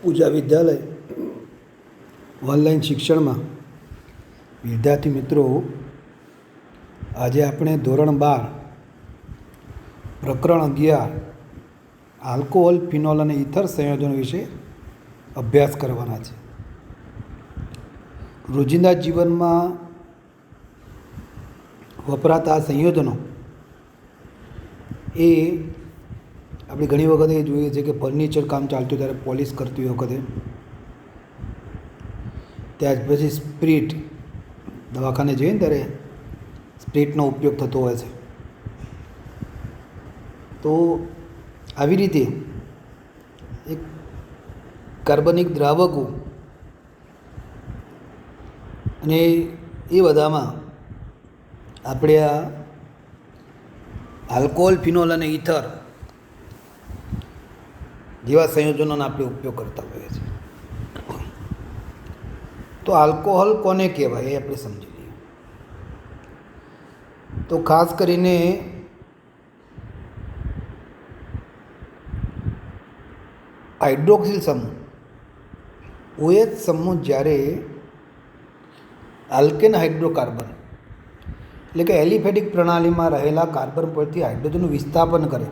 પૂજા વિદ્યાલય online શિક્ષણમાં વિદ્યાર્થી મિત્રો, આજે આપણે ધોરણ 12 પ્રકરણ 11 આલ્કોહોલ, ફિનોલ અને ઇથર સંયોજનો વિશે અભ્યાસ કરવાના છે. રોજિંદા જીવનમાં વપરાતા આ સંયોજનો એ આપણે ઘણી વખત એ જોઈએ છે કે ફર્નિચર કામ ચાલતું ત્યારે પોલિશ કરતી વખતે, ત્યાર પછી સ્પ્રીટ, દવાખાને જઈએ ને ત્યારે સ્પ્રીટનો ઉપયોગ થતો હોય છે. તો આવી રીતે એક કાર્બનિક દ્રાવકો અને એ બધામાં આપણે આ આલ્કોહોલ, ફિનોલ અને ઇથર જેવા સંયોજનોનો આપણે ઉપયોગ કરતા હોઈએ છીએ. તો આલ્કોહોલ કોને કહેવાય એ આપણે સમજી લઈએ. તો ખાસ કરીને હાઇડ્રોક્સિલ સમૂહ, OH સમૂહ જ્યારે આલ્કેન હાઇડ્રોકાર્બન એટલે કે એલિફેટિક પ્રણાલીમાં રહેલા કાર્બન પરથી હાઇડ્રોજનનું વિસ્થાપન કરે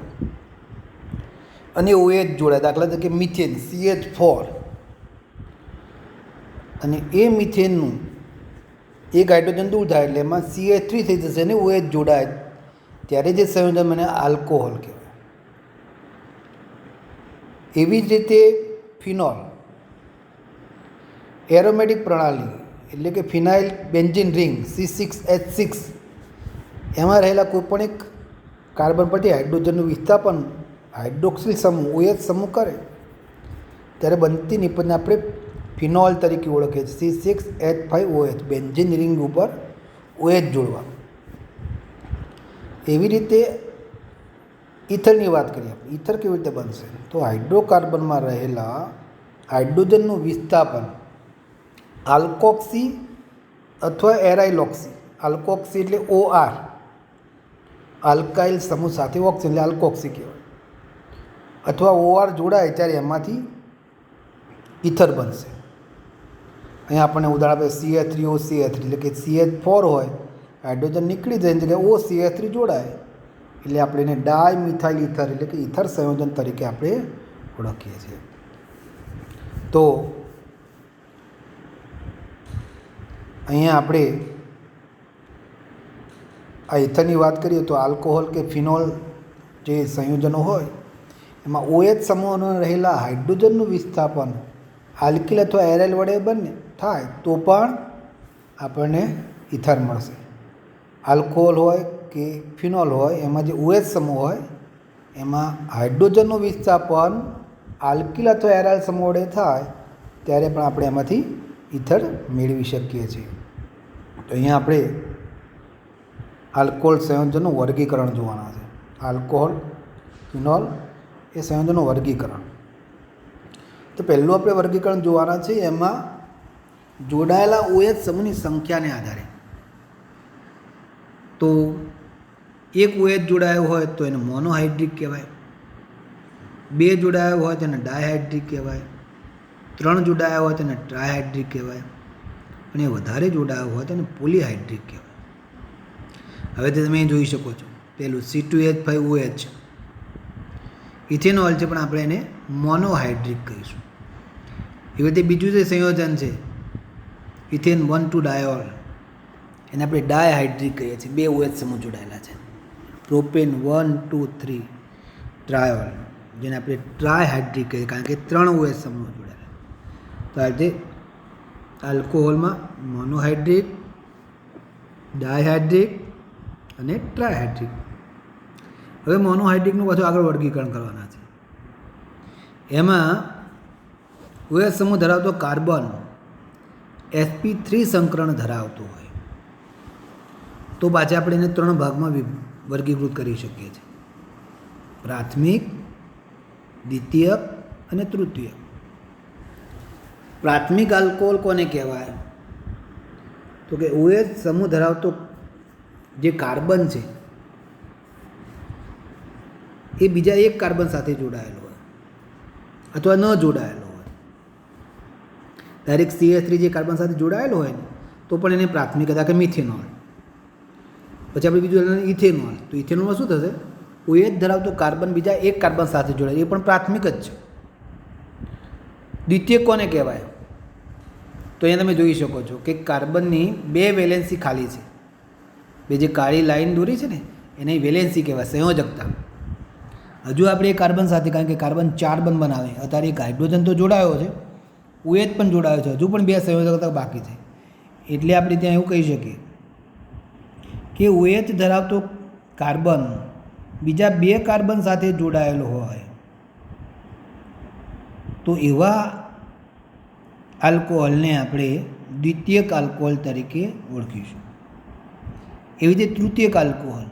અને OH જોડાય, દાખલા તરીકે મિથેન CH4, અને એ મિથેનનું એક હાઇડ્રોજન દૂર થાય એટલે એમાં CH3 થઈ જશે અને OH જોડાય, ત્યારે જે સંયોજન મને આલ્કોહોલ કહેવાય. એવી જ રીતે ફિનોલ એરોમેટિક પ્રણાલી એટલે કે ફિનાઇલ બેન્ઝીન રિંગ C6H6, એમાં રહેલા કોઈપણ એક કાર્બન પરથી હાઇડ્રોજનનું વિસ્થાપન હાઇડ્રોક્સિલ સમૂહ OH સમૂહ કરે ત્યારે બનતી નિપજને આપણે ફિનોલ તરીકે ઓળખીએ છીએ. C6H5OH, બેન્ઝીન રિંગ ઉપર OH જોડવા. એવી રીતે ઇથરની વાત કરીએ આપણે. ઇથર કેવી રીતે બનશે? તો હાઇડ્રોકાર્બનમાં રહેલા હાઇડ્રોજનનું વિસ્થાપન આલ્કોક્સી અથવા એરાઇલોક્સી, આલ્કોક્સી એટલે OR, આલ્કાઇલ સમૂહ સાથે ઓક્સિજન એટલે આલ્કોક્સી કહેવાય, અથવા OR જોડાય ત્યારે એમાંથી ઇથર બનશે. અહીંયા આપણને ઉદાહરણ આપે CH3OCH3 એટલે કે CH4 હોય, હાઇડ્રોજન નીકળી જાય એટલે OCH3 જોડાય એટલે આપણે એને ડાયમિથાઇલ ઇથર એટલે કે ઇથર સંયોજન તરીકે આપણે ઓળખીએ છીએ. તો અહીંયા આપણે આ ઇથરની વાત કરીએ તો આલ્કોહોલ કે ફિનોલ જે સંયોજનો હોય એમાં OH સમૂહમાં રહેલા હાઇડ્રોજનનું વિસ્થાપન આલ્કિલ અથવા એરાઇલ વડે બંને થાય તો પણ આપણને ઇથર મળશે. આલ્કોહોલ હોય કે ફિનોલ હોય, એમાં જે OH સમૂહ હોય એમાં હાઇડ્રોજનનું વિસ્થાપન આલ્કિલ અથવા એરાઇલ સમૂહ વડે થાય ત્યારે પણ આપણે એમાંથી ઇથર મેળવી શકીએ છીએ. તો અહીંયા આપણે આલ્કોહોલ સંયોજનનું વર્ગીકરણ જોવાના છે. આલ્કોહોલ, ફિનોલ એ સંયોજનનું વર્ગીકરણ. તો પહેલું આપણે વર્ગીકરણ જોવાના છે, એમાં જોડાયેલા OH સમૂહની સંખ્યાને આધારે. તો એક OH જોડાયો હોય તો એને મોનોહાઇડ્રિક કહેવાય, 2 જોડાયો હોય તો એને ડાયહાઇડ્રિક કહેવાય, 3 જોડાયા હોય તો એને ટ્રાયહાઇડ્રિક કહેવાય, અને વધારે જોડાયો હોય તો એને પોલીહાઇડ્રિક કહેવાય. હવે તે તમે જોઈ શકો છો, પહેલું C2H5OH ઇથેનોલ છે પણ આપણે એને મોનોહાઇડ્રિક કહીશું. એવી રીતે બીજું જે સંયોજન છે ઇથેન 1,2 ડાયોલ, એને આપણે ડાયહાઇડ્રિક કહીએ છીએ, 2 OH સમૂહ જોડાયેલા છે. પ્રોપેન 1,2,3 ટ્રાયોલ, જેને આપણે ટ્રાયહાઇડ્રિક કહીએ કારણ કે 3 OH સમૂહ જોડાયેલા. તો આ રીતે આલ્કોહોલમાં મોનોહાઇડ્રિક, ડાયહાઇડ્રિક અને ટ્રાયહાઇડ્રિક. હવે મોનોહાઇડ્રિકનું પાછું આગળ વર્ગીકરણ કરવાના છે. એમાં OH સમૂહ ધરાવતો કાર્બન sp3 સંકરણ ધરાવતો હોય તો પાછા આપણે એને 3 ભાગમાં વર્ગીકૃત કરી શકીએ છીએ: પ્રાથમિક, દ્વિતીયક અને તૃતીયક. પ્રાથમિક આલ્કોહોલ કોને કહેવાય? તો કે OH સમૂહ ધરાવતો જે કાર્બન છે એ બીજા એક કાર્બન સાથે જોડાયેલો હોય અથવા ન જોડાયેલો હોય ડાયરેક્ટ CH3 જે કાર્બન સાથે જોડાયેલો હોય ને તો પણ એને પ્રાથમિક હતા કે મિથેનોલ. પછી આપણે બીજું ઇથેનોલ. તો ઇથેનોલમાં શું થશે? OH ધરાવતો કાર્બન બીજા એક કાર્બન સાથે જોડાય, એ પણ પ્રાથમિક જ છે. દ્વિતીયક કોને કહેવાય? તો અહીંયા તમે જોઈ શકો છો કે કાર્બનની 2 વેલેન્સી ખાલી છે. બે જે કાળી લાઈન દોરી છે ને એને વેલેન્સી કહેવાય, સંયોજકતા. હજુ આપણે એ કાર્બન સાથે, કારણ કે કાર્બન 4 બંધ બનાવે, અત્યારે એક હાઇડ્રોજન તો જોડાયો છે, OH પણ જોડાયો છે, હજુ પણ 2 સંયોજકતા બાકી છે. એટલે આપણે ત્યાં એવું કહી શકીએ કે OH ધરાવતો કાર્બન બીજા 2 કાર્બન સાથે જોડાયેલો હોય તો એવા આલ્કોહોલને આપણે દ્વિતીયક આલ્કોહોલ તરીકે ઓળખીશું. એવી રીતે તૃતીયક આલ્કોહોલ,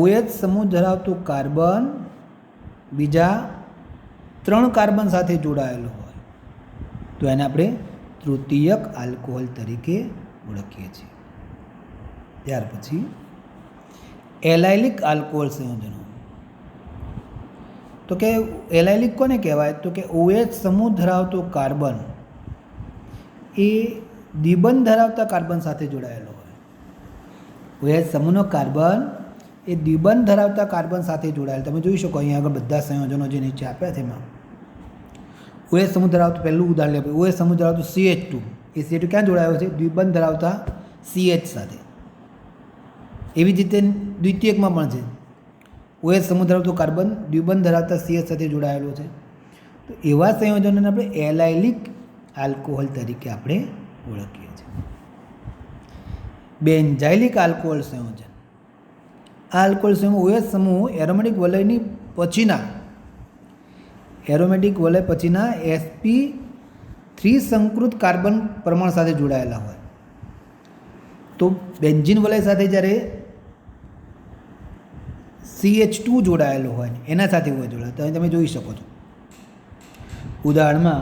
OH સમૂહ ધરાવતો કાર્બન બીજા 3 કાર્બન સાથે જોડાયેલો હોય તો એને આપણે તૃતીયક આલ્કોહોલ તરીકે ઓળખીએ છીએ. ત્યાર પછી એલાઇલિક આલ્કોહોલ સંયોજનો. તો કે એલાઇલિક કોને કહેવાય? તો કે OH સમૂહ ધરાવતો કાર્બન એ દ્વિબંધ ધરાવતા કાર્બન સાથે જોડાયેલો હોય. OH સમૂહનો કાર્બન એ દ્વિબંધ ધરાવતા કાર્બન સાથે જોડાયેલો. તમે જોઈ શકો અહીંયા આગળ બધા સંયોજનો જે નીચે આપ્યા છે એમાં OH સમૂહ ધરાવતું પહેલું ઉદાહરણ લે. OH સમૂહ ધરાવતું CH2, એ CH2 ક્યાં જોડાયો છે? દ્વિબંધ ધરાવતા CH સાથે. એવી જ રીતે દ્વિતીયકમાં પણ છે, OH સમૂહ ધરાવતો કાર્બન દ્વિબંધ ધરાવતા CH સાથે જોડાયેલો છે. તો એવા સંયોજનોને આપણે એલાઇલિક આલ્કોહોલ તરીકે આપણે ઓળખીએ છીએ. બેન્ઝાઇલિક આલ્કોહોલ સંયોજન. આ આલ્કોહોલ સંયોજન OH સમૂહ એરોમેટિક વલયની પછીના sp3 સંકૃત કાર્બન પરમાણુ સાથે જોડાયેલા હોય. તો બેન્ઝીન વલય સાથે જ્યારે CH2 જોડાયેલો હોય ને એના સાથે OH જોડાયેલો, તો તમે જોઈ શકો છો ઉદાહરણમાં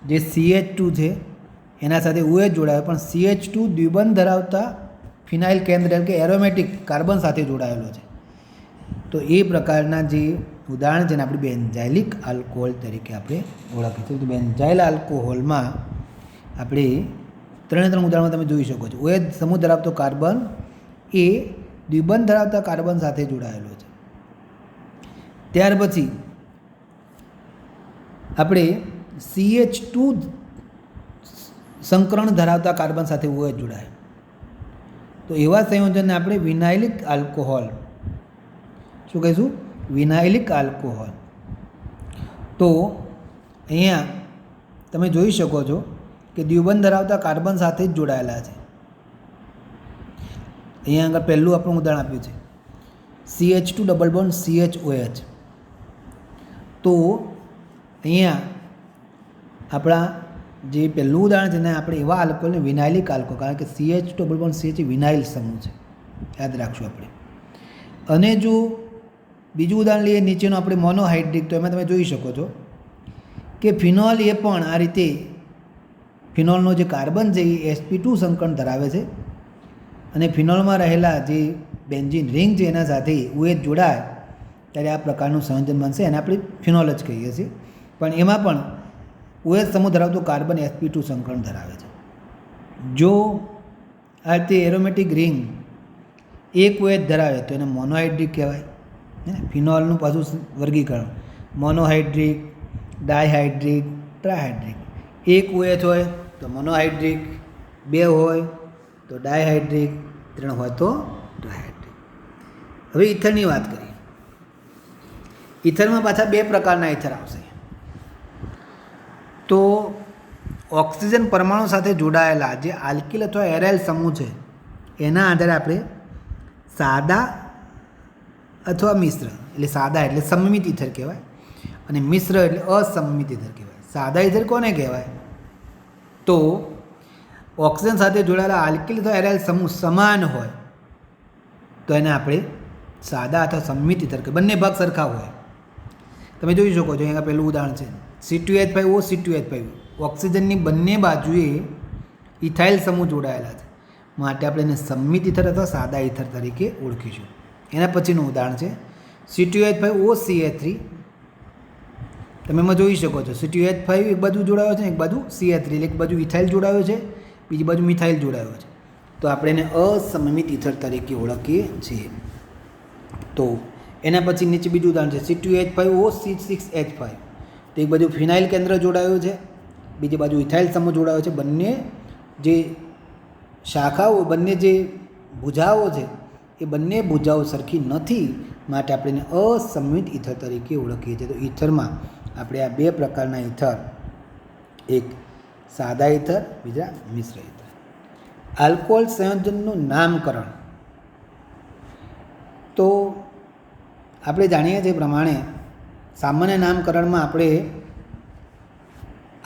જે CH2 છે એના સાથે OH જોડાયો, પણ CH2 દ્વિબંધ ધરાવતા ફિનાઇલ કેન્દ્ર એટલે કે એરોમેટિક કાર્બન સાથે જોડાયેલો છે. તો એ પ્રકારના જે ઉદાહરણ છે ને આપણે બેન્ઝાઇલિક આલ્કોહોલ તરીકે આપણે ઓળખીએ છીએ. તો બેન્ઝાઇલ આલ્કોહોલમાં આપણે 3 ઉદાહરણમાં તમે જોઈ શકો છો. OH સમૂહ ધરાવતો કાર્બન એ દ્વિબંધ ધરાવતા કાર્બન સાથે જોડાયેલો છે. ત્યાર પછી આપણે CH2 સંકરણ ધરાવતા કાર્બન સાથે OH જોડાય તો એવા સંયોજનને આપણે વિનાઇલિક આલ્કોહોલ, શું કહીશું? વિનાઇલિક આલ્કોહોલ. તો અહીંયા તમે જોઈ શકો છો કે દ્વિબંધ ધરાવતા કાર્બન સાથે જ જોડાયેલા છે. અહીંયા આગળ પહેલું આપણું ઉદાહરણ આપ્યું છે CH2 ડબલ બોન્ડ CHOH. તો અહીંયા આપણા જે પહેલું ઉદાહરણ છે ને આપણે એવા આલ્કોહોલને વિનાઇલિક આલ્કોહોલ, કારણ કે CH2 double bond CH vinyl સમૂહ છે, યાદ રાખશું આપણે. અને જો બીજું ઉદાહરણ લઈએ નીચેનું આપણે મોનોહાઇડ્રિક, તો એમાં તમે જોઈ શકો છો કે ફિનોલ એ પણ આ રીતે ફિનોલનો જે કાર્બન છે એ sp2 સંકરણ ધરાવે છે અને ફિનોલમાં રહેલા જે બેન્ઝીન રિંગ છે એના સાથે OH જોડાય ત્યારે આ પ્રકારનું સંયોજન બનશે, એને આપણે ફિનોલ જ કહીએ છીએ. પણ એમાં પણ OH સમૂહ ધરાવતો કાર્બન sp2 સંકરણ ધરાવે છે. જો આ રીતે એરોમેટિક રિંગ એક OH ધરાવે તો એને મોનોહાઇડ્રિક કહેવાય. ફિનોલનું પાછું વર્ગીકરણ મોનોહાઇડ્રિક, ડાયહાઇડ્રિક, ટ્રાયહાઇડ્રિક. એક OH હોય તો મોનોહાઇડ્રિક, 2 હોય તો ડાયહાઇડ્રિક, 3 હોય તો ટ્રાયહાઇડ્રિક. હવે ઇથરની વાત કરીએ. ઇથરમાં પાછા 2 પ્રકારના ઇથર આવશે. તો ઓક્સિજન પરમાણુ સાથે જોડાયેલા જે આલ્કિલ અથવા એરાઇલ સમૂહ છે એના આધારે આપણે સાદા અથવા મિશ્ર, એટલે સાદા એટલે સમમિત ઇથર કહેવાય અને મિશ્ર એટલે અસમમિત ઇથર કહેવાય. સાદા ઇથર કોને કહેવાય? તો ઓક્સિજન સાથે જોડાયેલા આલ્કિલ અથવા એરાઇલ સમૂહ સમાન હોય તો એને આપણે સાદા અથવા સમમિત ઇથર કહેવાય. બંને ભાગ સરખા હોય. તમે જોઈ શકો છો અહીંયા પહેલું ઉદાહરણ છે C2H5O C2H5. ઓક્સિજનની બંને બાજુએ ઇથાઇલ સમૂહ જોડાયેલા છે, માટે આપણે એને સમમિત ઇથર અથવા સાદા ઇથર તરીકે ઓળખીશું. એના પછીનું ઉદાહરણ છે C2H5O CH3. તમે એમાં જોઈ શકો છો C2H5 એક બાજુ જોડાયો છે, એક બાજુ CH3, એટલે એક બાજુ ઇથાઇલ જોડાયો છે, બીજી બાજુ મિથાઇલ જોડાયો છે. તો આપણે એને અસમમિત ઇથર તરીકે ઓળખીએ છીએ. તો એના પછી નીચે બીજું ઉદાહરણ છે C2H5OC6H5. તો એક બાજુ ફિનાઇલ કેન્દ્ર જોડાયું છે, બીજી બાજુ ઇથાઇલ સમૂહ જોડાયો છે. બંને જે શાખાઓ, બંને જે ભુજાઓ છે એ બંને ભુજાઓ સરખી નથી, માટે આપણે એને અસમમિત ઇથર તરીકે ઓળખીએ છીએ. તો ઇથરમાં આપણે આ બે પ્રકારના ઇથર, એક સાદા ઇથર, બીજા મિશ્ર ઇથર. આલ્કોહોલ સંયોજનનું નામકરણ. તો આપણે જાણીએ છીએ પ્રમાણે સામાન્ય નામકરણમાં આપણે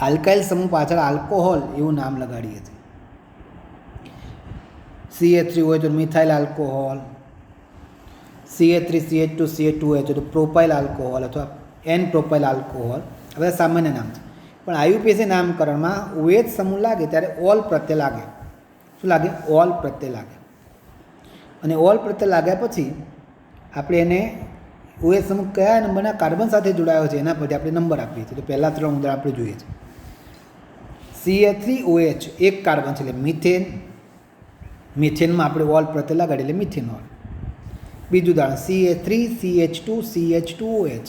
આલ્કાઇલ સમૂહ પાછળ આલ્કોહોલ એવું નામ લગાડીએ છીએ. CH3 હોય તો methyl alcohol, CH3 CH2 CH2 હોય તો પ્રોપાઇલ આલ્કોહોલ અથવા એન પ્રોપાઇલ આલ્કોહોલ, આ બધા સામાન્ય નામ છે. પણ IUPAC નામકરણમાં OH સમૂહ લાગે ત્યારે ઓલ પ્રત્યે લાગે. શું લાગે? ઓલ પ્રત્યે લાગે. અને ઓલ પ્રત્યે લાગ્યા પછી આપણે એને OH સમૂહ કયા નંબરના કાર્બન સાથે જોડાયો છે એના પરથી આપણે નંબર આપીએ છીએ. તો પહેલાં 3 ઉદાહરણ આપણે જોઈએ છીએ. CH3OH એક કાર્બન છે એટલે મિથેન. મિથેનમાં આપણે ઓલ પ્રત્યે લગાડીએ એટલે મિથેનોલ. બીજું ઉદાહરણ CH3CH2CH2OH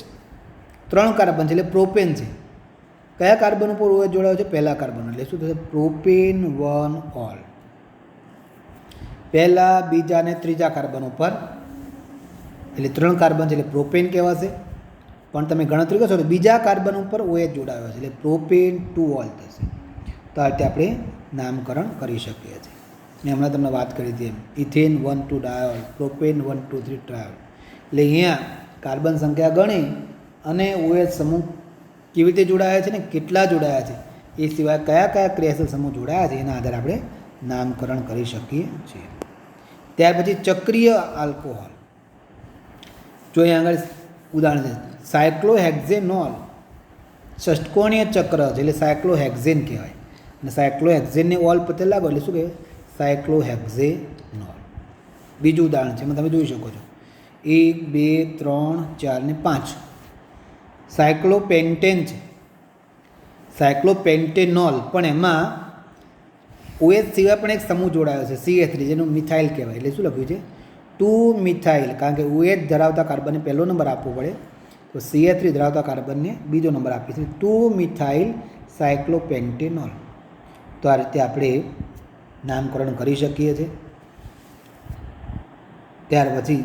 3 કાર્બન છે એટલે પ્રોપેન છે. કયા કાર્બન ઉપર OH જોડાયો છે? પહેલા કાર્બન, એટલે શું થશે? Propane 1 all. પહેલા, બીજા અને ત્રીજા કાર્બન ઉપર, એટલે 3 કાર્બન છે એટલે પ્રોપેન કહેવાશે. પણ તમે ગણતરી કરશો તો બીજા કાર્બન ઉપર OH જોડાયો છે એટલે પ્રોપેન 2 ઓલ થશે. તો આ રીતે આપણે નામકરણ કરી શકીએ છીએ. મેં હમણાં તમને વાત કરી હતી એમ, ઇથેન 1,2 ડાયોલ, પ્રોપેન 1,2,3 ટ્રાયોલ. એટલે અહીંયા કાર્બન સંખ્યા ગણી અને OH સમૂહ કેવી રીતે જોડાયા છે ને કેટલા જોડાયા છે એ સિવાય કયા કયા ક્રિયાશીલ સમૂહ જોડાયા છે એના આધારે આપણે નામકરણ કરી શકીએ છીએ. ત્યાર પછી ચક્રીય આલ્કોહોલ. જો અહીં આગળ ઉદાહરણ છે સાયક્લોહેક્ઝેનોલ. ષષ્ટકોણીય ચક્ર છે એટલે સાયક્લોહેક્ઝેન કહેવાય. અને સાયક્લોહેક્ઝેનને ઓલ પ્રત્યે લાગો એટલે શું કહેવાય? સાયક્લોહેક્ઝેનોલ. બીજું ઉદાહરણ છે એમાં તમે જોઈ શકો છો 1 2 3 4 ને 5 સાયક્લોપેન્ટેન છે. સાયક્લોપેન્ટેનોલ, પણ એમાં OH સિવાય પણ એક સમૂહ જોડાયો છે CH3 જેનું મિથાઇલ કહેવાય. એટલે શું લખ્યું છે? 2 મિથાઇલ, કારણ કે OH ધરાવતા કાર્બનને પહેલો નંબર આપવો પડે, તો CH3 ધરાવતા કાર્બનને બીજો નંબર આપીએ છીએ. 2 મિથાઇલ સાયક્લોપેન્ટેનોલ. તો આ રીતે આપણે નામકરણ કરી શકીએ છીએ. ત્યાર પછી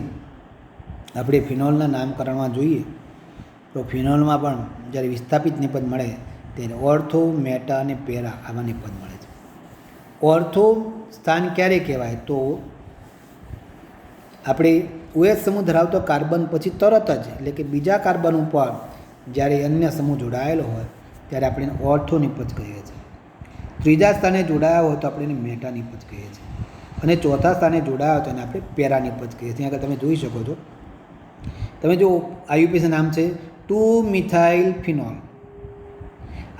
આપણે ફિનોલના નામકરણમાં જોઈએ તો ફિનોલમાં પણ જ્યારે વિસ્થાપિત નિપજ મળે ત્યારે ઓર્થો, મેટા અને પેરા આવા નિપજ મળે છે. ઓર્થો સ્થાન ક્યારે કહેવાય? તો આપણે OH સમૂહ ધરાવતો કાર્બન પછી તરત જ, એટલે કે બીજા કાર્બન ઉપર જ્યારે અન્ય સમૂહ જોડાયેલો હોય ત્યારે આપણે એને ઓર્થો નિપજ કહીએ છીએ. ત્રીજા સ્થાને જોડાયા હોય તો આપણે એને મેટા નિપજ કહીએ છીએ. અને ચોથા સ્થાને જોડાયા હોય તો એને આપણે પેરા નિપજ કહીએ છીએ. આગળ તમે જોઈ શકો છો, તમે જો IUPAC નામ છે 2 મિથાઇલ ફિનોલ.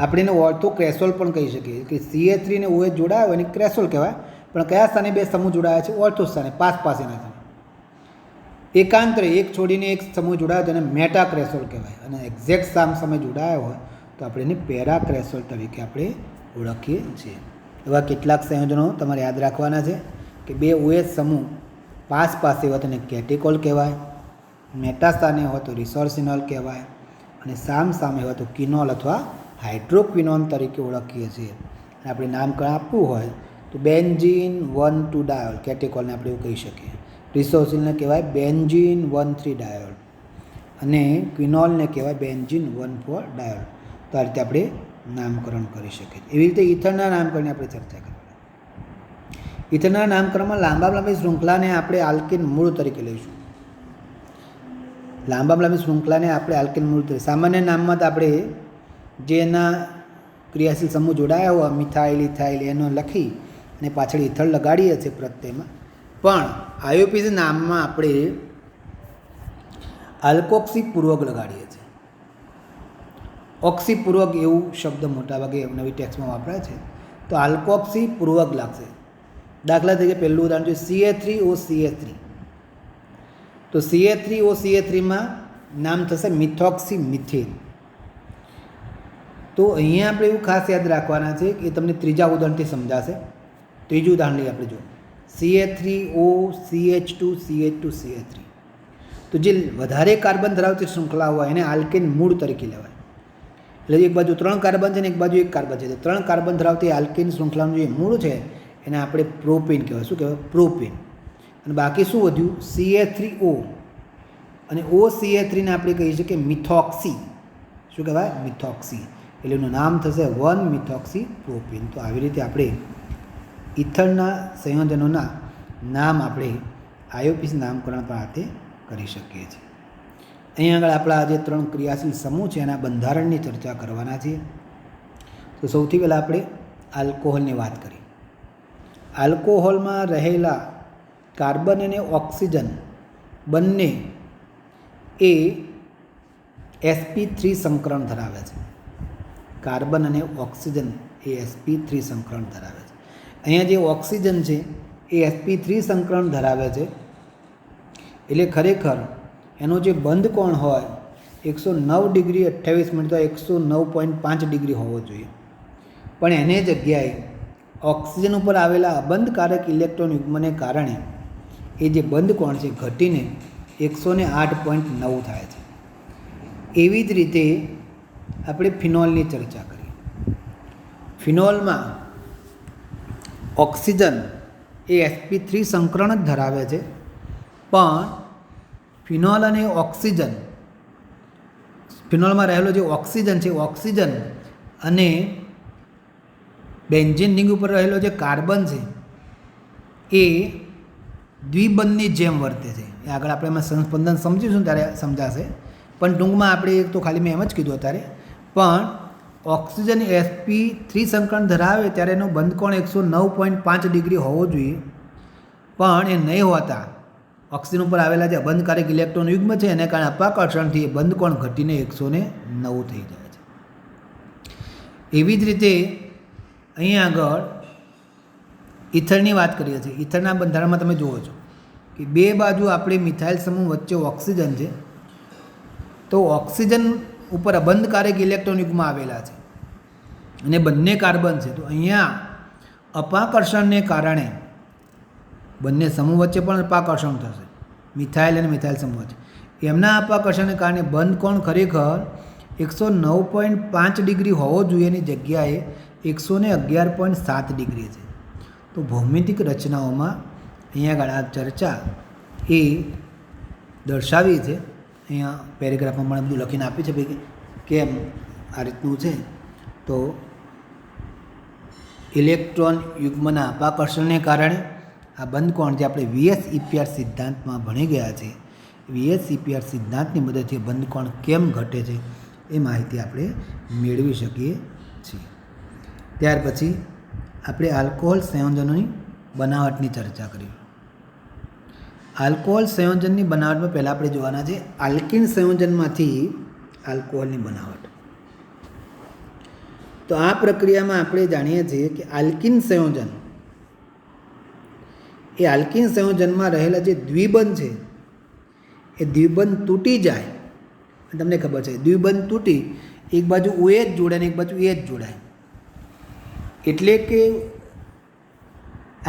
આપણે એને ઓર્થો ક્રેસોલ પણ કહી શકીએ કે CH3 ને OH જોડાયો હોય એને ક્રેસોલ કહેવાય. પણ કયા સ્થાને બે સમૂહ જોડાયા છે? ઓર્થો સ્થાને, પાસેના સ્થાને. એકાંતરે એક છોડીને એક સમૂહ જોડાયો તો એને મેટા ક્રેસોલ કહેવાય. અને એક્ઝેક્ટ સામ સમય જોડાયો હોય તો આપણે એને પેરા ક્રેસોલ તરીકે આપણે ઓળખીએ છીએ. એવા કેટલાક સંયોજનો તમારે યાદ રાખવાના છે કે બે OH સમૂહ પાસે હોય તો એને કેટેકોલ કહેવાય, મેટા સ્થાને હોય તો રિસોર્સિનોલ કહેવાય, અને સામે હોય તો કિનોલ અથવા હાઇડ્રોક્વિનોન તરીકે ઓળખીએ છીએ. આપણે નામકરણ આપવું હોય તો બેન્ઝીન 1,2 ડાયોલ, કેટેકોલને આપણે એવું કહી શકીએ. રિસોર્સિનોલને કહેવાય બેન્ઝીન 1,3 ડાયોલ, અને ક્વિનોલને કહેવાય બેન્ઝીન 1,4 ડાયોલ. તો આ રીતે આપણે નામકરણ કરી શકીએ. એવી રીતે ઇથરના નામકરણની આપણે ચર્ચા કરી. ઇથરના નામકરણમાં લાંબી શૃંખલાને આપણે આલ્કેન મૂળ તરીકે લઈશું. લાંબી શૃંખલાને આપણે આલ્કેન મૂળ તરીકે, સામાન્ય નામમાં તો આપણે જેના ક્રિયાશીલ સમૂહ જોડાયા હોય મિથાઇલ, ઇથાઇલ એનો લખી અને પાછળ ઇથર લગાડીએ છીએ પ્રત્યયમાં. પણ IUPAC નામમાં આપણે આલ્કોક્સી પૂર્વક લગાડીએ છીએ. ઓક્સી પૂર્વક એવું શબ્દ મોટાભાગે નવી ટેક્સ્ટમાં વાપરાય છે. તો આલ્કોક્સી પૂર્વક લાગશે. દાખલા તરીકે પહેલું ઉદાહરણ છે CH3OCH3. તો CH3OCH3માં નામ થશે મિથોક્સી મિથેન. તો અહીંયા આપણે એવું ખાસ યાદ રાખવાના છે કે તમને ત્રીજા ઉદાહરણથી સમજાશે. ત્રીજું ઉદાહરણ લઈએ આપણે. જો CH3O CH2 CH2 CH3, તો જે વધારે કાર્બન ધરાવતી શૃંખલા હોય એને આલ્કેન મૂળ તરીકે લેવાય. એટલે એક બાજુ 3 કાર્બન છે ને એક બાજુ 1 કાર્બન છે, તો 3 કાર્બન ધરાવતી આલ્કેન શૃંખલાનું જે મૂળ છે એને આપણે પ્રોપેન કહેવાય. શું કહેવાય? પ્રોપેન. અને બાકી શું વધ્યું? CH3O અને OCH3 ને આપણે કહીએ છીએ કે મિથોક્સી. શું કહેવાય? મિથોક્સી. એટલે એનું નામ થશે 1-મિથોક્સી પ્રોપેન. તો આવી રીતે આપણે ઇથરના સંયોજનોના નામ આપણે IUPAC નામકરણ પણ હાથે કરી શકીએ છીએ. અહીંયા આગળ આપણા જે 3 ક્રિયાશીલ સમૂહ છે એના બંધારણની ચર્ચા કરવાના છીએ. તો સૌથી પહેલાં આપણે આલ્કોહોલની વાત કરીએ. આલ્કોહોલમાં રહેલા કાર્બન અને ઓક્સિજન બંને એ sp3 સંકરણ ધરાવે છે. કાર્બન અને ઓક્સિજન એ sp3 સંકરણ ધરાવે છે. અહીંયા જે ઓક્સિજન છે એ sp3 સંકરણ ધરાવે છે, એટલે ખરેખર એનો જે બંધ કોણ હોય 109 ડિગ્રી 28 મિનિટ તો 109.5 ડિગ્રી હોવો જોઈએ. પણ એને જગ્યાએ ઓક્સિજન ઉપર આવેલા અબંધકારક ઇલેક્ટ્રોન યુગ્મને કારણે એ જે બંધ કોણ છે ઘટીને 108.9 થાય છે. એવી જ રીતે આપણે ફિનોલની ચર્ચા કરીએ. ફિનોલમાં ઓક્સિજન એ sp3 સંકરણ જ ધરાવે છે, પણ ફિનોલ અને ઓક્સિજન, ફિનોલમાં રહેલો જે ઓક્સિજન છે, ઓક્સિજન અને બેન્ઝીન રિંગ ઉપર રહેલો જે કાર્બન છે એ દ્વિબંધની જેમ વર્તે છે. એ આગળ આપણે એમાં સંસ્પંદન સમજીશું ત્યારે સમજાશે, પણ ટૂંકમાં આપણે એક તો ખાલી મેં એમ જ કીધું અત્યારે. પણ ઓક્સિજન sp3 સંકરણ ધરાવે ત્યારે એનો બંધકોણ 109.5 ડિગ્રી હોવો જોઈએ, પણ એ નહીં હોતા ઓક્સિજન ઉપર આવેલા જે અબંધકારક ઇલેક્ટ્રોન યુગ્મ છે એને કારણે અપાકર્ષણથી એ બંધકોણ ઘટીને 109 થઈ જાય છે. એવી જ રીતે અહીંયા આગળ ઇથરની વાત કરીએ છીએ. ઇથરના બંધારણમાં તમે જુઓ છો કે બે બાજુ આપણે મિથાઇલ સમૂહ વચ્ચે ઓક્સિજન છે, તો ઓક્સિજન ઉપર અબંધકારક ઇલેક્ટ્રોન યુગ્મ આવેલા છે અને બંને કાર્બન છે. તો અહીંયા અપાકર્ષણને કારણે બંને સમૂહ વચ્ચે પણ અપાકર્ષણ થશે, મિથાઇલ અને મિથાઇલ સમૂહ વચ્ચે. એમના અપાકર્ષણને કારણે બંધ કોણ ખરેખર 109.5 ડિગ્રી હોવો જોઈએ એની જગ્યાએ 111.7 ડિગ્રી છે. તો ભૌમિતિક રચનાઓમાં અહીંયા આગળ આ ચર્ચા એ દર્શાવી છે. અહીંયા પેરેગ્રાફમાં મને બધું લખીને આપ્યું છે ભાઈ કેમ આ રીતનું છે. તો ઇલેક્ટ્રોન યુગ્મના અપાકર્ષણને કારણે આ બંધકોણ જે આપણે VSEPR સિદ્ધાંતમાં ભણી ગયા છે, VSEPR સિદ્ધાંતની મદદથી બંધકોણ કેમ ઘટે છે એ માહિતી આપણે મેળવી શકીએ છીએ. ત્યાર પછી આપણે આલ્કોહોલ સંયોજનોની બનાવટની ચર્ચા કરી. આલ્કોહોલ સંયોજનની બનાવટમાં પહેલાં આપણે જોવાના છે આલ્કિન સંયોજનમાંથી આલ્કોહોલની બનાવટ. તો આ પ્રક્રિયામાં આપણે જાણીએ છીએ કે આલ્કિન સંયોજન એ આલ્કિન સંયોજનમાં રહેલા જે દ્વિબંધ છે એ દ્વિબંધ તૂટી જાય. તમને ખબર છે દ્વિબંધ તૂટી એક બાજુ OH જોડાય ને એક બાજુ AH જોડાય, એટલે કે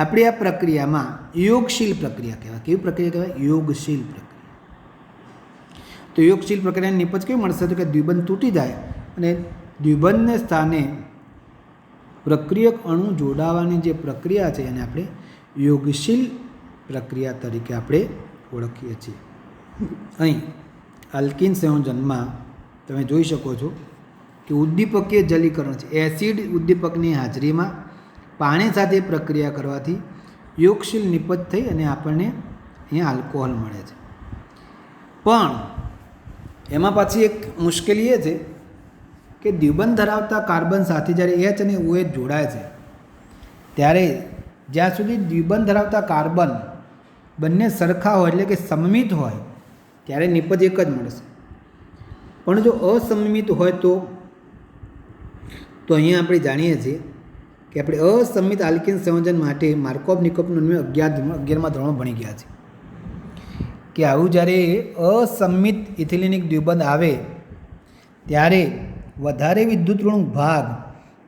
આપણી આ પ્રક્રિયામાં યોગશીલ પ્રક્રિયા કહેવાય. કેવી પ્રક્રિયા કહેવાય? યોગશીલ પ્રક્રિયા. તો યોગશીલ પ્રક્રિયાની નિપજ કેવી મળશે? તો કે દ્વિબંધ તૂટી જાય અને દ્વિબંધને સ્થાને પ્રક્રિયક અણુ જોડાવાની જે પ્રક્રિયા છે એને આપણે યોગશીલ પ્રક્રિયા તરીકે આપણે ઓળખીએ છીએ. અહીં આલ્કિન સંયોજનમાં તમે જોઈ શકો છો કે ઉદ્દીપકીય જલીકરણ છે. એસિડ ઉદ્દીપકની હાજરીમાં પાણી સાથે પ્રક્રિયા કરવાથી યોગશીલ નિપજ થઈ અને આપણને અહીંયા આલ્કોહોલ મળે છે. પણ એમાં પાછી એક મુશ્કેલી એ છે કે દ્વિબંધ ધરાવતા કાર્બન સાથે જ્યારે H અને OH જોડાય છે ત્યારે જ્યાં સુધી દ્વિબંધ ધરાવતા કાર્બન બંને સરખા હોય એટલે કે સમમિત હોય ત્યારે નિપજ એક જ મળશે. પણ જો અસમમિત હોય તો અહીંયા આપણે જાણીએ છીએ કે આપણે અસમમિત આલ્કિન સંયોજન માટે માર્કોવ નિકોપનો નિયમ 11મા ધોરણમાં ભણી ગયા છે કે આવું જ્યારે અસમમિત ઇથિલિનિક દ્વિબંધ આવે ત્યારે વધારે વિદ્યુતઋણ ભાગ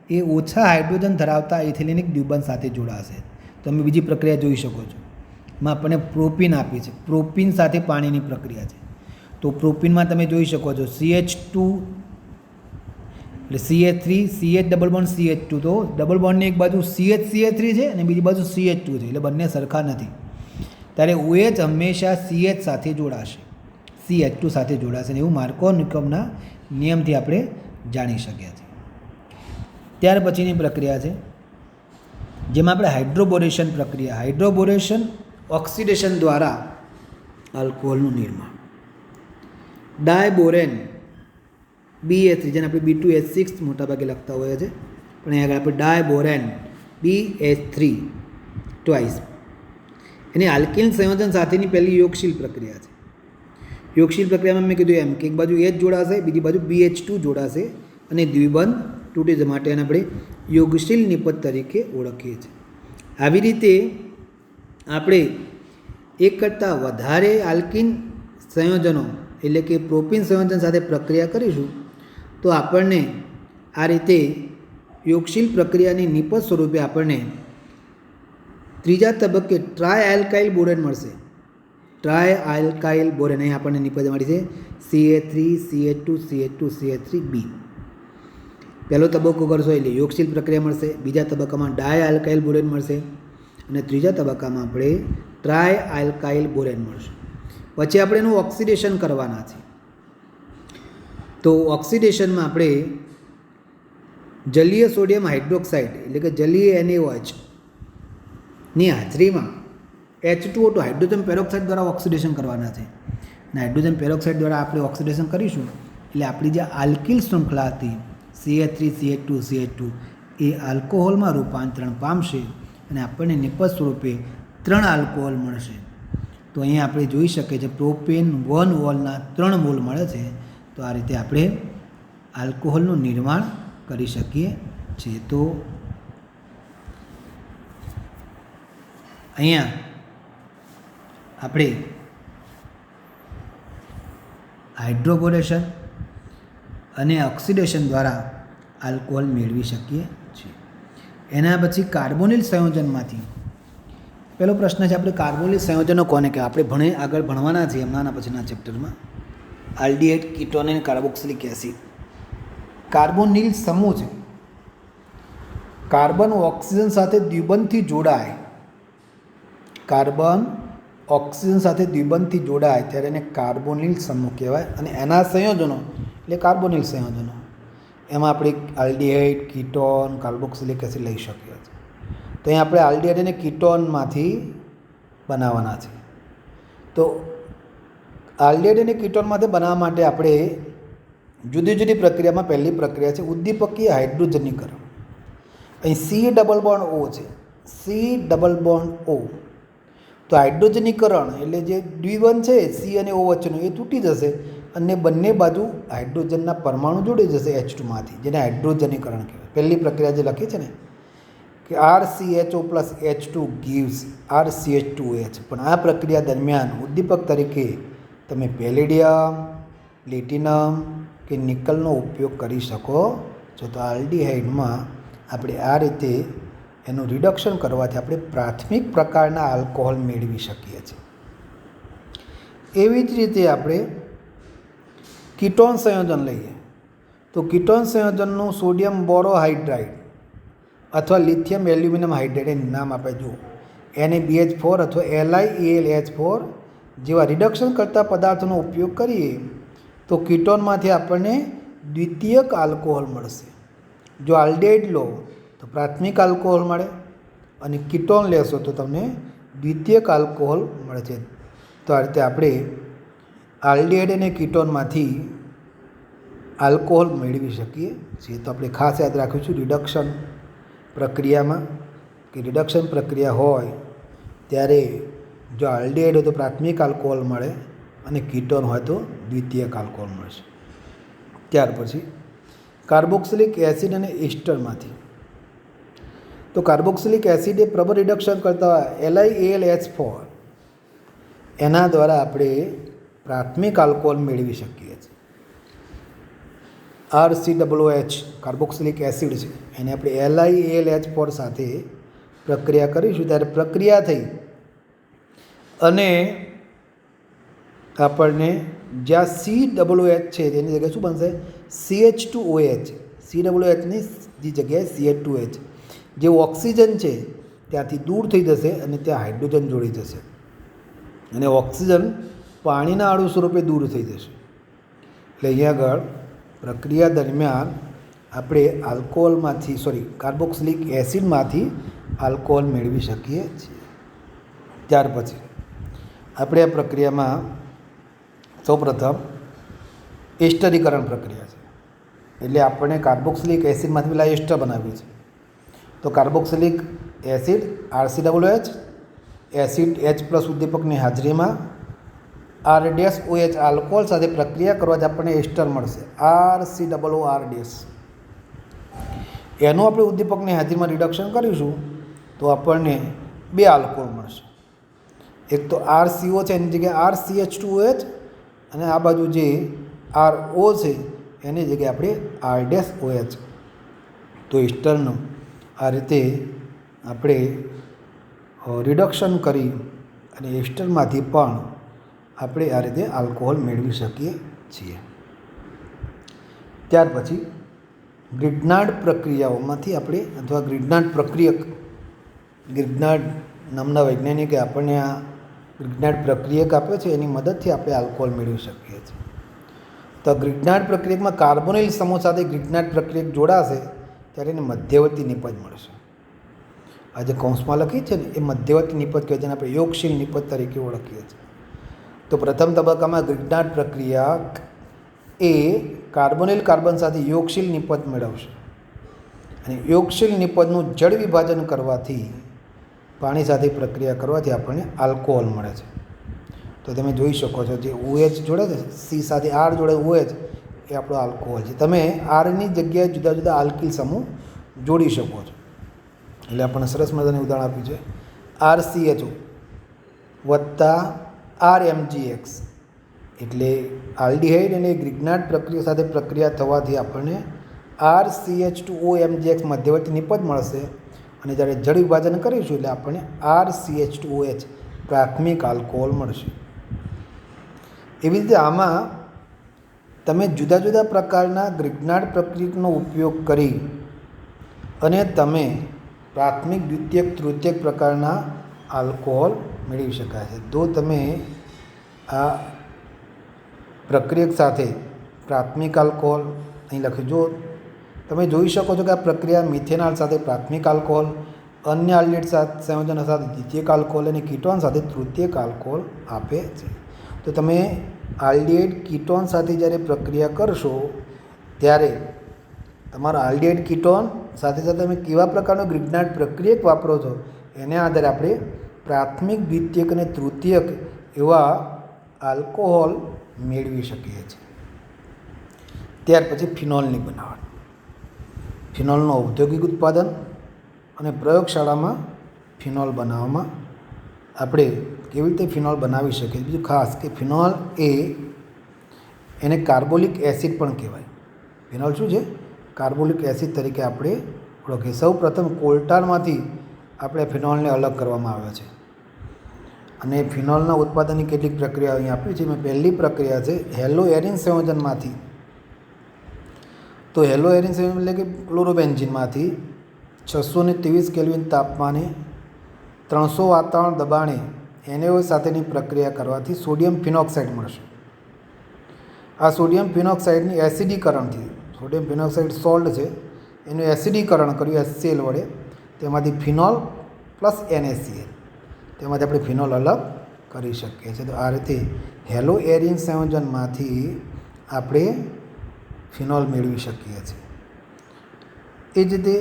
એ ઓછા હાઇડ્રોજન ધરાવતા ઇથિલિનિક દ્વિબંધ સાથે જોડાશે. તમે બીજી પ્રક્રિયા જોઈ શકો છો. એમાં આપણને પ્રોપીન આપી છે. પ્રોપીન સાથે પાણીની પ્રક્રિયા છે. તો પ્રોપીનમાં તમે જોઈ શકો છો CH2 એટલે CH3 CH double bond CH2. તો ડબલ બોન્ડની એક બાજુ CH3 છે અને બીજી બાજુ CH2 છે, એટલે બંને સરખા નથી. ત્યારે OH હંમેશા CH સાથે જોડાશે, CH2 સાથે જોડાશે ને એવું માર્કોવ-નિકોમના નિયમથી આપણે જાણી શક્યા છીએ. ત્યાર પછીની પ્રક્રિયા છે જેમાં આપણે હાઇડ્રોબોરેશન પ્રક્રિયા. હાઇડ્રોબોરેશન ઓક્સિડેશન દ્વારા આલ્કોહોલનું નિર્માણ. ડાયબોરેન BA3, જેને આપણે B2H6 મોટાભાગે લખતા હોઈએ છીએ, પણ અહીં આગળ આપણે ડાયબોરેન BH3 ટ્વાઇસ. એની આલ્કિલ સંયોજન સાથેની પહેલી યોગશીલ પ્રક્રિયા છે. યોગશીલ પ્રક્રિયામાં મેં કીધું એમ કે એક બાજુ H જોડાશે, બીજી બાજુ BH2 જોડાશે અને દ્વિબંધ તૂટે છે, માટે એને આપણે યોગશીલ નિપજ તરીકે ઓળખીએ છીએ. આવી રીતે આપણે એક કરતાં વધારે આલ્કિન સંયોજનો એટલે કે પ્રોપીન સંયોજન સાથે પ્રક્રિયા કરીશું તો આપણને આ રીતે યોગશીલ પ્રક્રિયાની નિપજ સ્વરૂપે આપણને ત્રીજા તબક્કે ટ્રાય આલ્કાઇલ બોરેન મળશે. ટ્રાય આલ્કાઇલ બોરેન અહીં આપણને નિપજ મળી છે CH3 CH2 CH2 CH3B. પહેલો તબક્કો કરશો એટલે યોગશીલ પ્રક્રિયા મળશે, બીજા તબક્કામાં ડાય આલ્કાઇલ બોરેન મળશે અને ત્રીજા તબક્કામાં આપણે ટ્રાય આલ્કાઇલ બોરેન મળશે. પછી આપણે એનું ઓક્સિડેશન કરવાના છે. તો ઓક્સિડેશનમાં આપણે જલીય સોડિયમ હાઇડ્રોક્સાઇડ એટલે કે જલીય NaOH ની હાજરીમાં H2O2 હાઇડ્રોજન પેરોક્સાઇડ દ્વારા ઓક્સિડેશન કરવાના છે. અને હાઇડ્રોજન પેરોક્સાઇડ દ્વારા આપણે ઓક્સિડેશન કરીશું એટલે આપણી જે આલ્કિલ શૃંખલા હતી CH3 CH2 CH2 એ આલ્કોહોલમાં રૂપાંતરણ પામશે અને આપણને નિપજ સ્વરૂપે 3 આલ્કોહોલ મળશે. તો અહીંયા આપણે જોઈ શકીએ છીએ પ્રોપેન 1 મોલના 3 મોલ મળે છે. તો આ રીતે આપણે આલ્કોહોલનું નિર્માણ કરી શકીએ છીએ. તો અહીંયા આપણે હાઇડ્રોબોરેશન અને ઓક્સિડેશન દ્વારા આલ્કોહોલ મેળવી શકીએ છીએ. એના પછી કાર્બોનિલ સંયોજનમાંથી પહેલો પ્રશ્ન છે આપણે કાર્બોનિલ સંયોજનો કોને કહેવાય? આપણે આગળ ભણવાના છીએ હમણાંના પછીના ચેપ્ટરમાં. આલ્ડીહાઇડ, કીટોન અને કાર્બોક્સિલિક એસિડ કાર્બોનિલ સમૂહ છે. કાર્બન ઓક્સિજન સાથે દ્વિબંધથી જોડાય, કાર્બન ઓક્સિજન સાથે દ્વિબંધથી જોડાય ત્યારે એને કાર્બોનિલ સમૂહ કહેવાય. અને એના સંયોજનો એટલે કાર્બોનિલ સંયોજનો. એમાં આપણે આલ્ડીહાઇડ, કીટોન, કાર્બોક્સિલિક એસિડ લઈ શકીએ છીએ. તો અહીં આપણે આલ્ડીહાઇડ અને કીટોનમાંથી બનાવવાના છે. તો આલ્ડીહાઇડ અને કીટોનમાંથી બનાવવા માટે આપણે જુદી જુદી પ્રક્રિયામાં પહેલી પ્રક્રિયા છે ઉદ્દીપકીય હાઇડ્રોજનીકરણ. અહીં C ડબલ બોન્ડ O છે, C ડબલ બોન્ડ O. તો હાઇડ્રોજનીકરણ એટલે જે દ્વિબંધ છે C અને O વચ્ચેનું એ તૂટી જશે અને બંને બાજુ હાઇડ્રોજનના પરમાણુ જોડી જશે H2માંથી, જેને હાઇડ્રોજનીકરણ કહેવાય. પહેલી પ્રક્રિયા જે લખી છે ને કે RCHO plus H2 gives RCH2OH. પણ આ પ્રક્રિયા દરમિયાન ઉદ્દીપક તરીકે તમે પેલેડિયમ, પ્લેટિનમ કે નિકલનો ઉપયોગ કરી શકો છો. તો આલ્ડીહાઇડમાં આપણે આ રીતે એનું રિડક્શન કરવાથી આપણે પ્રાથમિક પ્રકારના આલ્કોહોલ મેળવી શકીએ છીએ. એવી જ રીતે આપણે કીટોન સંયોજન લઈએ તો કીટોન સંયોજનનું સોડિયમ બોરોહાઇડ્રાઇડ અથવા લિથિયમ એલ્યુમિનિયમ હાઇડ્રાઇડ એનું નામ આપણે જુઓ NaBH4 અથવા LiAlH4 જેવા રિડક્શન કરતા પદાર્થોનો ઉપયોગ કરીએ તો કીટોનમાંથી આપણને દ્વિતીયક આલ્કોહોલ મળશે. જો આલ્ડીહાઇડ લો તો પ્રાથમિક આલ્કોહોલ મળે અને કીટોન લેશો તો તમને દ્વિતીયક આલ્કોહોલ મળે છે. તો આ રીતે આપણે આલ્ડીહાઇડ અને કીટોનમાંથી આલ્કોહોલ મેળવી શકીએ છીએ. તો આપણે ખાસ યાદ રાખીશું રિડક્શન પ્રક્રિયામાં કે રિડક્શન પ્રક્રિયા હોય ત્યારે જો આલ્ડીહાઇડ હોય તો પ્રાથમિક આલ્કોહોલ મળે અને કીટોન હોય તો દ્વિતીયક આલ્કોહોલ મળશે. ત્યાર પછી કાર્બોક્સિલિક એસિડ અને એસ્ટરમાંથી તો કાર્બોક્સિલિક એસિડ એ પ્રબળ રિડક્શન કરતા LiAlH4 એના દ્વારા આપણે પ્રાથમિક આલ્કોહોલ મેળવી શકીએ છીએ. RCOOH કાર્બોક્સિલિક એસિડ છે એને આપણે LiAlH4 સાથે પ્રક્રિયા કરીશું ત્યારે પ્રક્રિયા થઈ અને આપણને જ્યાં COOH છે તેની જગ્યાએ શું બનશે CH2OH. COOHની જગ્યાએ CH2OH. જે ઓક્સિજન છે ત્યાંથી દૂર થઈ જશે અને ત્યાં હાઇડ્રોજન જોડી જશે અને ઓક્સિજન પાણીના અણુ સ્વરૂપે દૂર થઈ જશે. એટલે અહીંયા આગળ પ્રક્રિયા દરમિયાન આપણે કાર્બોક્સિલિક એસિડમાંથી આલ્કોહોલ મેળવી શકીએ છીએ. ત્યાર પછી આપણે આ પ્રક્રિયામાં સૌપ્રથમ એસ્ટરીકરણ પ્રક્રિયા છે. એટલે આપણે કાર્બોક્સિલિક એસિડમાંથી પેલા એસ્ટર બનાવ્યું છે. તો carboxylic acid RCOOH acid H+ ઉદ્દીપકની હાજરીમાં R-OH આલ્કોહોલ સાથે પ્રક્રિયા કરવાથી આપણને એસ્ટર મળશે RCOOR. એનું આપણે ઉદ્દીપકની હાજરીમાં રિડક્શન કરીશું તો આપણને 2 આલ્કોહોલ મળશે. એક તો RCO છે એની જગ્યાએ RCH2OH અને આ બાજુ જે RO છે એની જગ્યાએ આપણે R-OH. તો એસ્ટરનું આ રીતે આપણે રિડક્શન કરી અને એસ્ટરમાંથી પણ આપણે આ રીતે આલ્કોહોલ મેળવી શકીએ છીએ. ત્યાર પછી ગ્રિગ્નાર્ડ પ્રક્રિયાઓમાંથી આપણે અથવા ગ્રિગ્નાર્ડ પ્રક્રિયક નામના વૈજ્ઞાનિકે આપણને આ ગ્રિગ્નાર્ડ પ્રક્રિયક આપે છે એની મદદથી આપણે આલ્કોહોલ મેળવી શકીએ છીએ. તો ગ્રિગ્નાર્ડ પ્રક્રિયકમાં કાર્બોનિલ સમૂહ સાથે ગ્રિગ્નાર્ડ પ્રક્રિયક જોડાશે ત્યારે એને મધ્યવર્તી નિપજ મળશે. આ જે કૌંસમાં લખી છે ને એ મધ્યવર્તી નિપજ કહેવાય જેને આપણે યોગશીલ નિપજ તરીકે ઓળખીએ છીએ. તો પ્રથમ તબક્કામાં ગ્રિગ્નાર્ડ પ્રક્રિયક એ કાર્બોનિલ કાર્બન સાથે યોગશીલ નિપજ મેળવશે અને યોગશીલ નિપજનું જળ વિભાજન કરવાથી પાણી સાથે પ્રક્રિયા કરવાથી આપણને આલ્કોહોલ મળે છે. તો તમે જોઈ શકો છો જે OH જોડે છે C સાથે R જોડે OH એ આપણો આલ્કોહોલ છે. તમે Rની જગ્યાએ જુદા જુદા આલ્કિલ સમૂહ જોડી શકો છો. એટલે આપણને સરસ મજાનું ઉદાહરણ આપ્યું છે RCHO વત્તા RMGX એટલે આલ્ડિહાઇડ અને ગ્રિગ્નાર્ડ પ્રક્રિયા સાથે પ્રક્રિયા થવાથી આપણને RCH2OMGX મધ્યવર્તી નિપજ મળશે અને જ્યારે જળ વિભાજન કરીશું એટલે આપણને RCH2OH પ્રાથમિક આલ્કોહોલ મળશે. એવી રીતે આમાં તમે જુદા જુદા પ્રકારના ગ્રિગ્નાર્ડ પ્રક્રિયકનો ઉપયોગ કરી અને તમે પ્રાથમિક દ્વિતીયક તૃતીયક પ્રકારના આલ્કોહોલ મેળવી શકાય છે. તો તમે આ પ્રક્રિયક સાથે પ્રાથમિક આલ્કોહોલ અહીં લખ્યું. જો તમે જોઈ શકો છો કે આ પ્રક્રિયા મિથેનોલ સાથે પ્રાથમિક આલ્કોહોલ, અન્ય આલ્ડિહાઇડ સંયોજનો સાથે દ્વિતીયક આલ્કોહોલ અને કીટોન સાથે તૃતીયક આલ્કોહોલ આપે છે. તો તમે આલ્ડિહાઇડ કીટોન સાથે જ્યારે પ્રક્રિયા કરશો ત્યારે તમારા આલ્ડિહાઇડ કીટોન સાથે સાથે તમે કેવા પ્રકારનો ગ્રિગ્નાર્ડ પ્રક્રિયક વાપરો છો એના આધારે આપણે પ્રાથમિક દ્વિતીયક અને તૃતીયક એવા આલ્કોહોલ મેળવી શકીએ છીએ. ત્યાર પછી ફિનોલની બનાવટ. ફિનોલનું ઔદ્યોગિક ઉત્પાદન અને પ્રયોગશાળામાં ફિનોલ બનાવવામાં આપણે કેવી રીતે ફિનોલ બનાવી શકીએ. બીજું ખાસ કે ફિનોલ એને કાર્બોલિક એસિડ પણ કહેવાય. ફિનોલ શું છે? કાર્બોલિક એસિડ તરીકે આપણે ઓળખીએ. સૌ પ્રથમ કોલટારમાંથી આપણે ફિનોલને અલગ કરવામાં આવે છે અને ફિનોલના ઉત્પાદનની કેટલીક પ્રક્રિયાઓ અહીં આપી છે. મેં પહેલી પ્રક્રિયા છે હેલો એરિન સંયોજનમાંથી. તો હેલો એરિન સંયોજન એટલે કે ક્લોરોબેન્ઝીનમાંથી 623 કેલ્વિન તાપમાને 300 વાતાવરણ દબાણે NaOH સાથેની પ્રક્રિયા કરવાથી સોડિયમ ફિનોક્સાઇડ મળશે. આ સોડિયમ ફિનોક્સાઇડની એસિડીકરણથી, સોડિયમ ફિનોક્સાઇડ સોલ્ટ છે એનું એસિડીકરણ કર્યું HCl વડે, તેમાંથી ફિનોલ પ્લસ NaCl, તેમાંથી આપણે ફિનોલ અલગ કરી શકીએ છીએ. તો આ રીતે હેલો એરિન સંયોજનમાંથી આપણે ફિનોલ મેળવી શકીએ છીએ. એ જ રીતે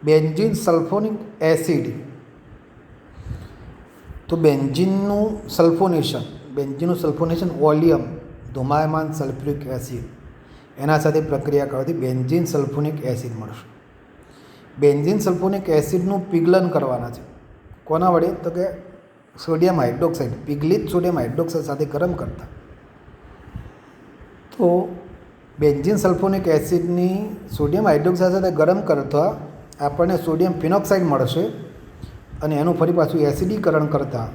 બેન્ઝીન સલ્ફોનિક એસિડ. તો બેન્ઝીનનું સલ્ફોનેશન વોલ્યુમ ધુમાયમાન સલ્ફ્યુરિક એસિડ એના સાથે પ્રક્રિયા કરવાથી બેન્ઝીન સલ્ફોનિક એસિડ મળશે. બેન્ઝીન સલ્ફોનિક એસિડનું પિઘલન કરવાના છે. કોના વડે? તો કે સોડિયમ હાઇડ્રોક્સાઇડ, પિઘલિત સોડિયમ હાઇડ્રોક્સાઇડ સાથે ગરમ કરતા. તો બેન્ઝીન સલ્ફોનિક એસિડની સોડિયમ હાઇડ્રોક્સાઇડ સાથે ગરમ કરતા આપણને સોડિયમ ફિનોક્સાઇડ મળશે અને એનું ફરી પાછું એસિડીકરણ કરતાં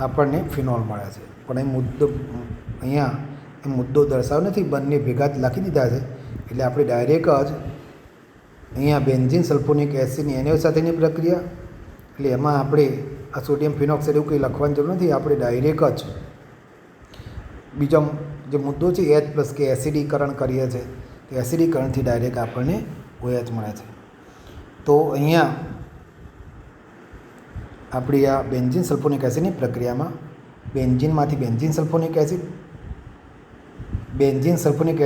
આપણને ફિનોલ મળે છે. પણ એ મુદ્દો અહીંયા એ મુદ્દો દર્શાવ્યો નથી, બંને ભેગા જ લખી દીધા છે. એટલે આપણે ડાયરેક્ટ જ અહીંયા બેન્ઝીન સલ્ફોનિક એસિડની NaOH સાથેની પ્રક્રિયા, એટલે એમાં આપણે આ સોડિયમ ફિનોક્સાઇડ એવું કંઈ લખવાની જરૂર નથી. આપણે ડાયરેક્ટ જ બીજો જે મુદ્દો છે H+ કે એસિડીકરણ કરીએ છીએ, તો એસિડીકરણથી ડાયરેક્ટ આપણને OH મળે છે. તો અહીંયા આપણી આ બેન્ઝીન સલ્ફોનિક એસિડની પ્રક્રિયામાં બેન્ઝીનમાંથી બેન્ઝીન સલ્ફોનિક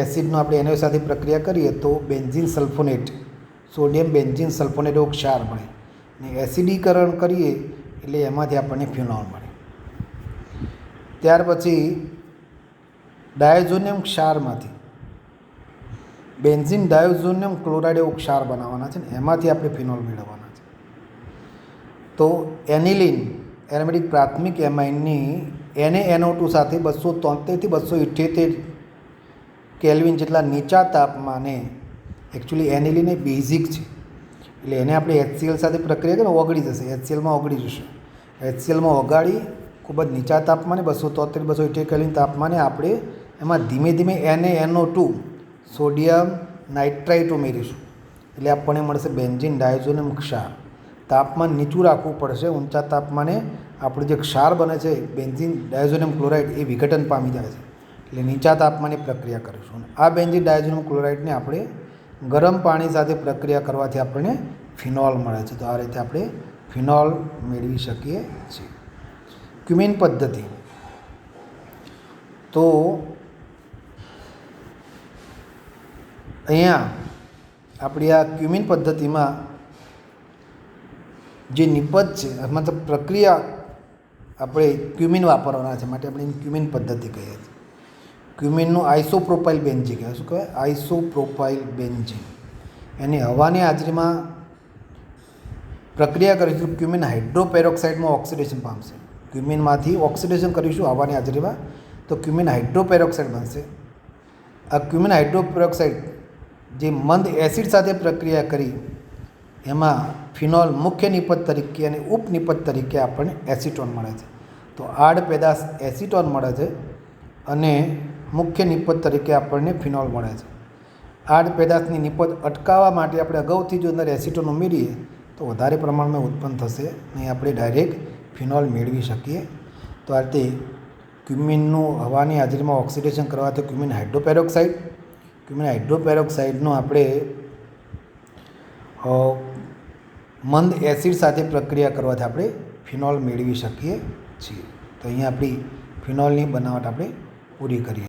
એસિડનો આપણે NaOH સાથે પ્રક્રિયા કરીએ તો benzene sulphonate, sodium benzene sulphonate એવો ક્ષાર મળે, અને એસિડીકરણ કરીએ એટલે એમાંથી આપણને ફિનોલ મળે. ત્યાર પછી ડાયઝોનિયમ ક્ષારમાંથી બેન્ઝીન ડાયોઝોનિયમ ક્લોરાઇડ એવો ક્ષાર બનાવવાના છે, ને એમાંથી આપણે ફિનોલ મેળવવાના છે. તો એનિલિન એરોમેટિક પ્રાથમિક એમાઇનની NaNO2 સાથે 273 થી 278 કેલ્વિન જેટલા નીચા તાપમાને, એકચ્યુઅલી એનિલિન એ બેઝિક છે, એટલે એને આપણે HCl સાથે પ્રક્રિયા કરીએ ઓગળી જશે, HClમાં ઓગળી જશે. HClમાં ઓગાળી ખૂબ જ નીચા તાપમાને 273-278 કેલ્વિન તાપમાને આપણે એમાં ધીમે ધીમે NaNO2 સોડિયમ નાઇટ્રાઇટ ઉમેરીશું, એટલે આપણને મળશે બેન્ઝીન ડાયોઝોનિયમ ક્ષાર. તાપમાન નીચું રાખવું પડશે, ઊંચા તાપમાને આપણું જે ક્ષાર બને છે બેન્ઝીન ડાયોઝોનિયમ ક્લોરાઇડ એ વિઘટન પામી જાય છે, એટલે નીચા તાપમાને પ્રક્રિયા કરીશું. આ બેન્ઝીન ડાયોઝોનિયમ ક્લોરાઇડને આપણે ગરમ પાણી સાથે પ્રક્રિયા કરવાથી આપણને ફિનોલ મળે છે. તો આ રીતે આપણે ફિનોલ મેળવી શકીએ છીએ. ક્યુમિન પદ્ધતિ, તો અહીંયા આપણી આ ક્યુમિન પદ્ધતિમાં જે નિપજ છે, મતલબ પ્રક્રિયા આપણે ક્યુમિન વાપરવાના છે, માટે આપણે ક્યુમિન પદ્ધતિ કહીએ છીએ. ક્યુમિનનું આઇસોપ્રોપાઇલ બેન્ઝીન કહેવાય. શું કહેવાય? આઇસોપ્રોપાઇલ બેન્ઝીન. એની હવાની હાજરીમાં પ્રક્રિયા કરીશું ક્યુમિન હાઇડ્રોપેરોક્સાઇડમાં ઓક્સિડેશન પામશે. ક્યુમિનમાંથી ઓક્સિડેશન કરીશું હવાની હાજરીમાં, તો ક્યુમિન હાઇડ્રોપેરોક્સાઇડ બનશે. આ ક્યુમિન હાઇડ્રોપેરોક્સાઇડ જે મંદ એસિડ સાથે પ્રક્રિયા કરી એમાં ફિનોલ મુખ્ય નિપજ તરીકે અને ઉપનિપજ તરીકે આપણને એસિટોન મળે છે. તો આડ પેદાશ એસિટોન મળે છે અને મુખ્ય નિપજ તરીકે આપણને ફિનોલ મળે છે. આડ પેદાશની નિપજ અટકાવવા માટે આપણે અગાઉથી જો અંદર એસિટોન ઉમેરીએ તો વધારે પ્રમાણમાં ઉત્પન્ન થશે, નહીં આપણે ડાયરેક્ટ ફિનોલ મેળવી શકીએ. તો આ રીતે ક્યુમિનનું હવાની હાજરીમાં ઓક્સિડેશન કરવાથી ક્યુમિન હાઇડ્રોપેરોક્સાઇડનો આપણે મંદ એસિડ સાથે પ્રક્રિયા કરવાથી આપણે ફિનોલ મેળવી શકીએ છીએ. તો અહીંયા આપણી ફિનોલની બનાવટ આપણે પૂરી કરીએ.